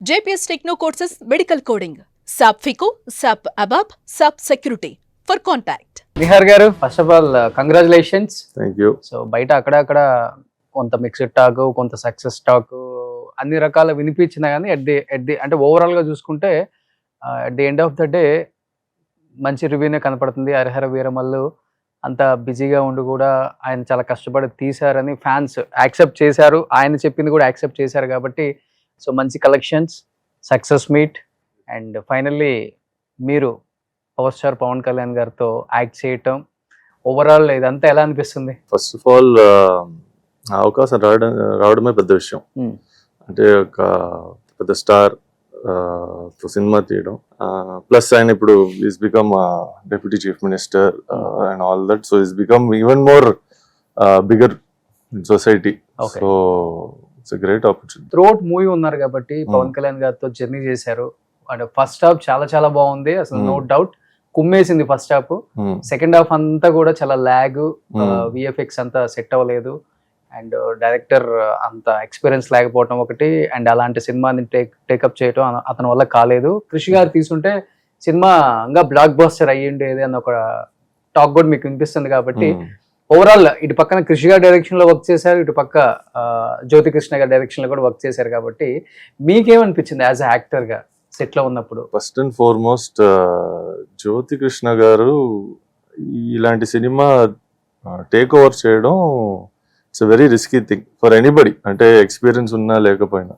JPS Techno Courses Medical Coding, SAP FICO, SAP ABAP, SAP Security. For contact. Nihar గారు, first of all congratulations. Thank you. So బయట అక్కడక్కడ కొంత mixed talk, కొంత success talk అన్ని రకాల వినిపించినా కానీ అట్ ది అంటే ఓవరాల్గా చూసుకుంటే at the end of the day మంచి రివ్యూనే కనపడుతుంది. హరిహర వీరమల్లు అంత బిజీగా ఉండి కూడా ఆయన చాలా కష్టపడి తీశారని ఫ్యాన్స్ యాక్సెప్ట్ చేశారు. ఆయన చెప్పింది కూడా యాక్సెప్ట్ చేశారు కాబట్టి సో మంచి collections, success meet and finally మీరు పవర్ స్టార్ పవన్ కళ్యాణ్ గారితో యాక్ట్ చేయటం ఓవరాల్ ఇదంతా ఎలా అనిపిస్తుంది? ఫస్ట్ ఆఫ్ ఆల్ అవకాశం రావడమే పెద్ద విషయం. అంటే ఒక పెద్ద స్టార్ సినిమా తీయడం, ప్లస్ ఆయన ఇప్పుడు is become deputy chief minister and all that, so is become even more bigger in society. So it's a great opportunity. Throughout movie ఉన్నారు కాబట్టి పవన్ కళ్యాణ్ గారితో జర్నీ చేశారు. అండ్ ఫస్ట్ హాఫ్ చాలా చాలా బాగుంది, అసలు నో డౌట్ కుమ్మేసింది ఫస్ట్ హాఫ్. సెకండ్ హాఫ్ అంతా కూడా చాలా ల్యాగ్, విఎఫ్ఎక్స్ అంతా సెట్ అవ్వలేదు అండ్ డైరెక్టర్ అంత ఎక్స్పీరియన్స్ లేకపోవటం ఒకటి, అండ్ అలాంటి సినిమాని టేకప్ చేయటం అతని వల్ల కాలేదు. కృషి గారు తీసుంటే సినిమా ఇంకా బ్లాక్ బస్టర్ అయ్యి ఉండేది అన్న ఒక టాక్ కూడా మీకు వినిపిస్తుంది. కాబట్టి ఓవరాల్ ఇటు పక్కన కృషి గారి డైరెక్షన్ లో వర్క్ చేశారు, ఇటు పక్క జ్యోతి కృష్ణ గారి డైరెక్షన్ లో కూడా వర్క్ చేశారు. కాబట్టి మీకేమనిపించింది యాజ్ అ యాక్టర్ గా సెట్ లో ఉన్నప్పుడు? First and foremost Jyothi Krishna గారు ఇలాంటి సినిమా టేక్ ఓవర్ చేయడం it's a very risky thing for anybody, అంటే ఎక్స్పీరియన్స్ ఉన్నా లేకపోయినా.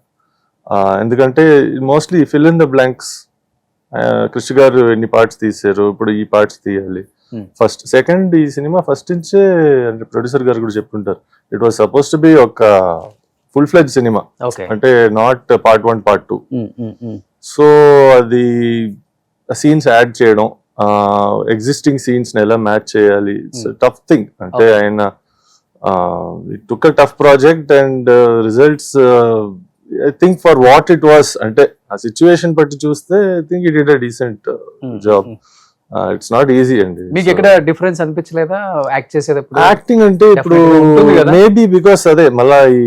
ఎందుకంటే mostly fill in the blanks. Krishna గారు ఎన్ని పార్ట్స్ తీశారు, ఇప్పుడు ఈ పార్ట్స్ తీయాలి. ఫస్ట్ సెకండ్ ఈ సినిమా ఫస్ట్ నుంచే అంటే ప్రొడ్యూసర్ గారు కూడా చెప్పుంటారు, it was suppose to be ఒక ఫుల్ ఫ్లెడ్జ్ సినిమా, అంటే నాట్ పార్ట్ 1 పార్ట్ 2. సో అది సీన్స్ యాడ్ చేయడం, ఎగ్జిస్టింగ్ సీన్స్ ని ఎలా మ్యాచ్ చేయాలి, ఇట్స్ టఫ్ థింగ్. అంటే ఆయన it took a tough project and results I think for what it was, అంటే ఆ సిచ్యువేషన్ బట్టి చూస్తే I think it did a decent job. It's not easy అండి. మీకు ఎక్కడ డిఫరెన్స్ అనిపించలేదా యాక్ట్ చేసేటప్పుడు? యాక్టింగ్ అంటే ఇప్పుడు మేబీ బికాస్ అదే మళ్ళా ఈ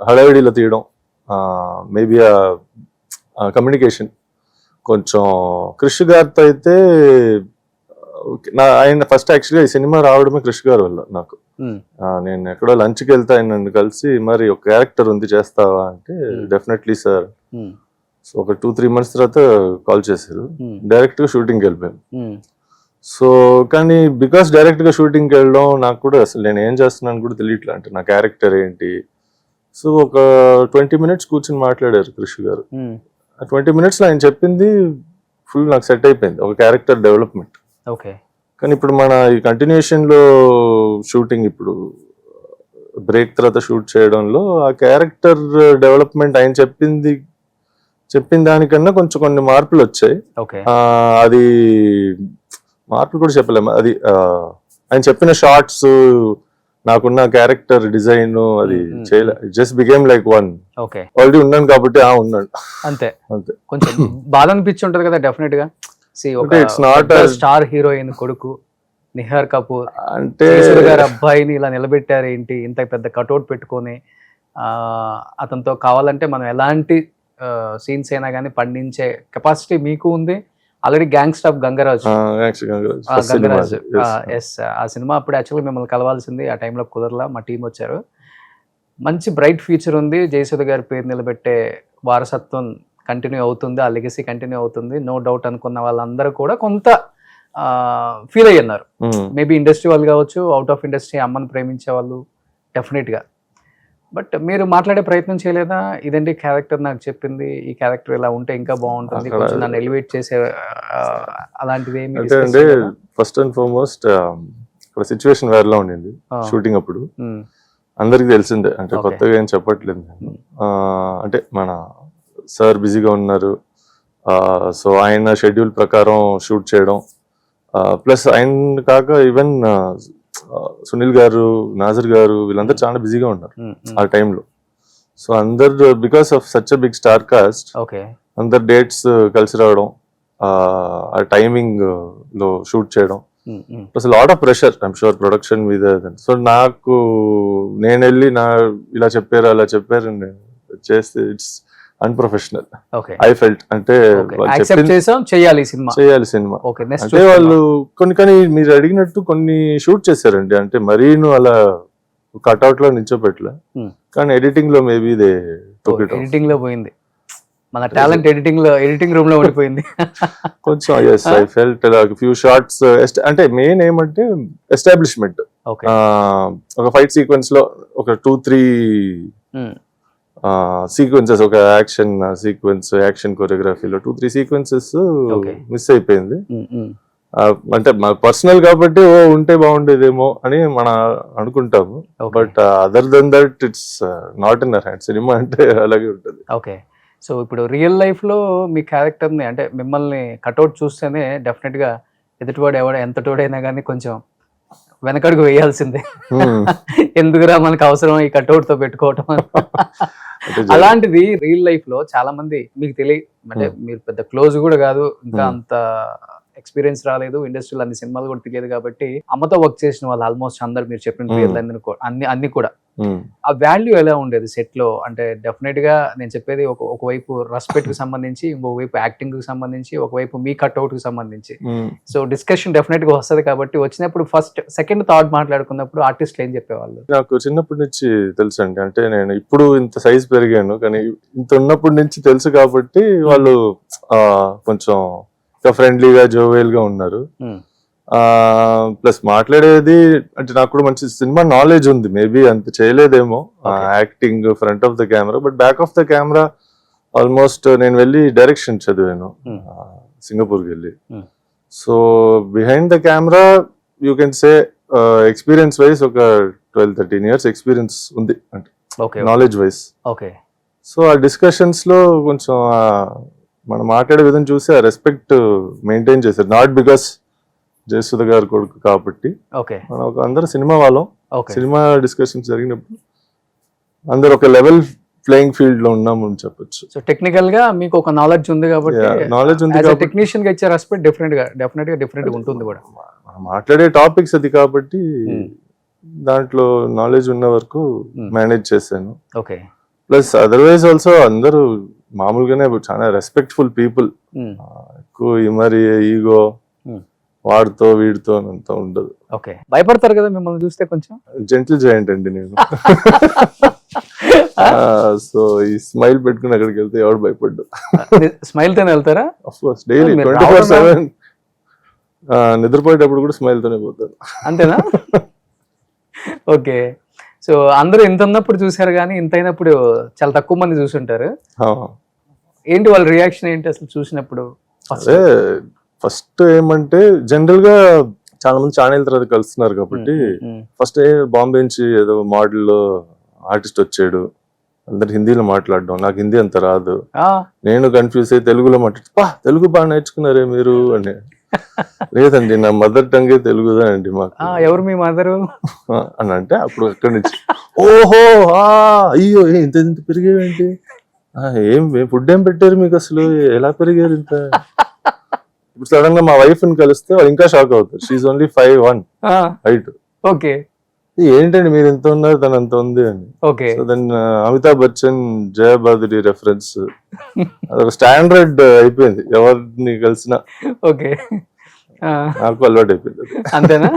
హడావిడిలో తీయడం, మేబీ కమ్యూనికేషన్ కొంచెం కృషి గారితో అయితే ఆయన ఫస్ట్ యాక్చువల్గా ఈ సినిమా రావడమే కృషి గారి వల్ల నాకు. నేను ఎక్కడో లంచ్కి వెళ్తే ఆయన నన్ను కలిసి మరి ఒక క్యారెక్టర్ ఉంది చేస్తావా అంటే డెఫినెట్లీ సార్. సో ఒక 2-3 months తర్వాత కాల్ చేశారు, డైరెక్ట్ గా షూటింగ్కి వెళ్ళిపోయాను. సో కానీ బికాస్ డైరెక్ట్ గా షూటింగ్కి వెళ్ళడం నాకు కూడా అసలు నేను ఏం చేస్తున్నాను కూడా తెలియట్లా, అంటే నా క్యారెక్టర్ ఏంటి. సో ఒక 20 minutes కూర్చొని మాట్లాడారు కృషి గారు. ఆ 20 minutes లో ఆయన చెప్పింది ఫుల్ నాకు సెట్ అయిపోయింది, ఒక క్యారెక్టర్ డెవలప్మెంట్. ఓకే. కానీ ఇప్పుడు మన ఈ కంటిన్యూషన్ లో షూటింగ్, ఇప్పుడు బ్రేక్ తర్వాత షూట్ చేయడంలో ఆ క్యారెక్టర్ డెవలప్మెంట్ ఆయన చెప్పిన దానికన్నా కొంచెం కొన్ని మార్పులు వచ్చాయి. అది మార్పులు కూడా చెప్పలేము, అది ఆయన చెప్పిన షార్ట్స్, నాకున్న క్యారెక్టర్ డిజైన్ అది చేయలే, just became like one. Already ఉన్నాను కాబట్టి ఉన్నాడు అంతే. అంతే. కొంచెం బాధ అనిపించి ఉంటది కదా డెఫినెట్ గా. ఇట్స్ నాట్ స్టార్ హీరోయిన్ కొడుకు నిహార్ కపూర్ అంటే గారి అబ్బాయిని ఇలా నిలబెట్టారు ఏంటి, ఇంత పెద్ద కటౌట్ పెట్టుకొని అతనితో కావాలంటే మనం ఎలాంటి సీన్స్ అయినా కానీ పండించే కెపాసిటీ మీకు ఉంది. Already gangster of Gangaraju. Yes, ఆ సినిమా అప్పుడు యాక్చువల్గా మిమ్మల్ని కలవాల్సింది, ఆ టైంలో కుదరలా, మా టీం వచ్చారు. మంచి బ్రైట్ ఫ్యూచర్ ఉంది, జయసుధ గారి పేరు నిలబెట్టే వారసత్వం కంటిన్యూ అవుతుంది, ఆ లెగసీ కంటిన్యూ అవుతుంది, నో డౌట్ అనుకున్న వాళ్ళందరూ కూడా కొంత ఫీల్ అయ్యున్నారు. మేబీ ఇండస్ట్రీ వాళ్ళు కావచ్చు, అవుట్ ఆఫ్ ఇండస్ట్రీ అమ్మని ప్రేమించే వాళ్ళు డెఫినెట్గా. బట్ మీరు మాట్లాడే ప్రయత్నం చేయలేదా, ఇదండి క్యారెక్టర్ నాకు చెప్పింది, ఈ క్యారెక్టర్ ఇలా ఉంటే ఇంకా బాగుంటుంది, కొంచెం నన్ను ఎలివేట్ చేసే అలాంటిది ఏమి? అంటే ఫస్ట్ అండ్ ఫార్మోస్ట్ ఇక్కడ సిచ్యువేషన్ వేరేలా ఉండింది షూటింగ్ అప్పుడు, అందరికి తెలిసిందే, అంటే కొత్తగా ఏం చెప్పట్లేదు. అంటే మన సార్ బిజీగా ఉన్నారు, సో ఆయన షెడ్యూల్ ప్రకారం షూట్ చేయడం, ప్లస్ ఆయన కాక ఈవెన్ సునీల్ గారు, నాజర్ గారు వీళ్ళందరూ చాలా బిజీగా ఉన్నారు ఆ టైంలో. సో అందరు because of such a big star cast, అందరు డేట్స్ కలిసి రావడం, ఆ టైమింగ్ లో షూట్ చేయడం, plus lot of pressure I'm sure production మీద. సో నాకు నేను వెళ్ళి ఇలా చెప్పారు అలా చెప్పారు చేస్తే it's unprofessional okay I felt. అంటే వాళ్ళు యాక్సెప్ట్ చెప్పింది చేసాం, చేయాలి సినిమా. చేయాలి సినిమా. ఓకే నెక్స్ట్ అంటే వాళ్ళు కానీ మీరు అడిగినట్టు కొన్ని షూట్ చేశారండి. అంటే మరీను అలా కట్అవుట్ లో నిల్చోపెట్టలే, కానీ ఎడిటింగ్ లో మేబీ దే ఎడిటింగ్ లో పోయింది మన టాలెంట్, ఎడిటింగ్ రూమ్ లో ఉండిపోయింది. కొంచెం yes I felt few shots. అంటే మెయిన్ ఏమంటే ఎస్టాబ్లిష్మెంట్. ఒక ఫైట్ సీక్వెన్స్ లో ఒక 2-3 సీక్వెన్సెస్, ఒక యాక్షన్ సీక్వెన్స్, యాక్షన్ కొరియోగ్రఫీలో 2-3 సీక్వెన్సెస్ మిస్ అయిపోయింది. అంటే మా పర్సనల్ కాబట్టి ఉంటే బాగుండేదేమో అని మనం అనుకుంటాము, but other than that it's not in our hand. సినిమా అంటే అలాగే ఉంటుంది. ఓకే, సో ఇప్పుడు రియల్ లైఫ్ లో మీ క్యారెక్టర్ ని, అంటే మిమ్మల్ని కట్అవుట్ చూస్తేనే డెఫినెట్ గా ఎదుటివాడు ఎంత తోడైనా కానీ కొంచెం వెనకడుగు వేయాల్సిందే. ఎందుకురా మనకు అవసరం ఈ కట్అవుట్ తో పెట్టుకోవటం. అలాంటిది రియల్ లైఫ్ లో చాలా మంది మీకు తెలియ, అంటే మీరు పెద్ద క్లోజ్ కూడా కాదు, ఇంకా అంత ఎక్స్పీరియన్స్ రాలేదు, ఇండస్ట్రీలో అన్ని సినిమాలు కూడా తెలియదు కాబట్టి అమ్మతో వర్క్ చేసిన వాళ్ళు ఆల్మోస్ట్ అందరు మీరు చెప్పిన అన్ని కూడా ఆ వాల్యూ ఎలా ఉండేది సెట్ లో? అంటే డెఫినెట్ గా నేను చెప్పేది ఒకవైపు రెస్పెక్ట్ కి సంబంధించి, ఇంకొకవైపు యాక్టింగ్ కి సంబంధించి, ఒకవైపు మీ కట్అవుట్ కి సంబంధించి. సో డిస్కషన్ డెఫినెట్ గా వస్తుంది కాబట్టి వచ్చినప్పుడు ఫస్ట్ సెకండ్ థాట్ మాట్లాడుకున్నప్పుడు ఆర్టిస్టులు ఏం చెప్పేవాళ్ళు? నాకు చిన్నప్పటి నుంచి తెలుసు అండి. అంటే నేను ఇప్పుడు ఇంత సైజ్ పెరిగాను, కానీ ఇంత ఉన్నప్పటి నుంచి తెలుసు కాబట్టి వాళ్ళు కొంచెం ఫ్రెండ్లీగా జోవియల్ గా ఉన్నారు. ప్లస్ మాట్లాడేది అంటే నాకు కూడా మంచి సినిమా నాలెడ్జ్ ఉంది. మేబీ అంత చేయలేదేమో acting front of the camera, but back of the camera almost నేను వెళ్ళి డైరెక్షన్ చదివాను సింగపూర్కి వెళ్ళి. So behind the camera you can say experience wise ఒక 12-13 years ఎక్స్పీరియన్స్ ఉంది, అంటే నాలెడ్జ్ వైజ్. ఓకే, సో ఆ డిస్కషన్స్ లో కొంచెం మనం మాట్లాడే విధం చూసి ఆ రెస్పెక్ట్ మెయింటైన్ చేశారు. నాట్ బికాస్ జయసుధ గారు కొడుకు కాబట్టి, మనం ఒక అందరూ సినిమా వాళ్ళం. సినిమా డిస్కషన్స్ జరిగినప్పుడు అందరు ఒక లెవెల్ ప్లేయింగ్ ఫీల్డ్ లో ఉన్నాము అని చెప్పొచ్చు. సో టెక్నికల్ గా మీకు ఒక నాలెడ్జ్ ఉంది కాబట్టి, నాలెడ్జ్ ఉంది కాబట్టి టెక్నీషియన్ గా ఇచ్చే రెస్పెక్ట్ డెఫినెట్ గా డిఫరెంట్ ఉంటుంది కూడా. మాట్లాడే టాపిక్స్ అది కాబట్టి దాంట్లో నాలెడ్జ్ ఉన్న వరకు మేనేజ్ చేశాను. ఓకే, ప్లస్ అదర్వైజ్ ఆల్సో అందరూ మామూలుగానే చాలా రెస్పెక్ట్ఫుల్ పీపుల్. ఎక్కువ మరి ఈగో వాడితో వీడితో అంత ఉండదు. ఓకే, భయపడతారు కదా మిమ్మల్ని చూస్తే? కొంచెం జెంటిల్ జాయింట్ అండి నేను. సో ఈ స్మైల్ పెట్టుకుని అక్కడికి వెళ్తే ఎవరు భయపడ్డు. స్మైల్ తోనే వెళ్తారా? ఆఫ్ కోర్స్ డైలీ 24/7 నిద్రపోయేటప్పుడు కూడా స్మైల్ తోనే పోతారు. అంతేనా? ఓకే, సో అందరూ ఇంత ఉన్నప్పుడు చూసారు కానీ ఇంత అయినప్పుడు చాలా తక్కువ మంది చూసుంటారు. ఏంటి వాళ్ళ రియాక్షన్ ఏంటి అసలు చూసినప్పుడు? అదే ఫస్ట్ ఏమంటే జనరల్ గా చాలా మంది ఛానల్ తర్వాత కలుస్తున్నారు కాబట్టి ఫస్ట్ బాంబే నుంచి ఏదో మోడల్ ఆర్టిస్ట్ వచ్చాడు, అందరు హిందీలో మాట్లాడడం, నాకు హిందీ అంత రాదు, నేను కన్ఫ్యూజ్ అయ్యి తెలుగులో మాట్లాడుతా, తెలుగు బాగా నేర్చుకున్నారే మీరు అని. లేదండి నా మదర్ టంగే తెలుగుదా అండి మాకు. ఎవరు మీ మదరు అని అంటే అప్పుడు అక్కడి నుంచి ఓహో అయ్యో ఇంత ఇంత పెరిగేవేంటి, ఏం ఫుడ్ ఏం పెట్టారు మీకు, అసలు ఎలా పెరిగారు ఇంత. ఇప్పుడు సడన్ గా మా వైఫ్ ని కలిస్తే వాళ్ళు ఇంకా షాక్ అవుతారు. She only 5'1" height. ఓకే, ఏంటండి మీరు ఎంత ఉన్నారు తను అంత ఉంది అని. సో దెన్ అమితాబ్ బచ్చన్ జయ బాదురి రెఫరెన్స్ అదొక స్టాండర్డ్ అయిపోయింది ఎవరిని కలిసినా. ఓకే, నాకు అలవాటు అయిపోయింది. అంతేనా?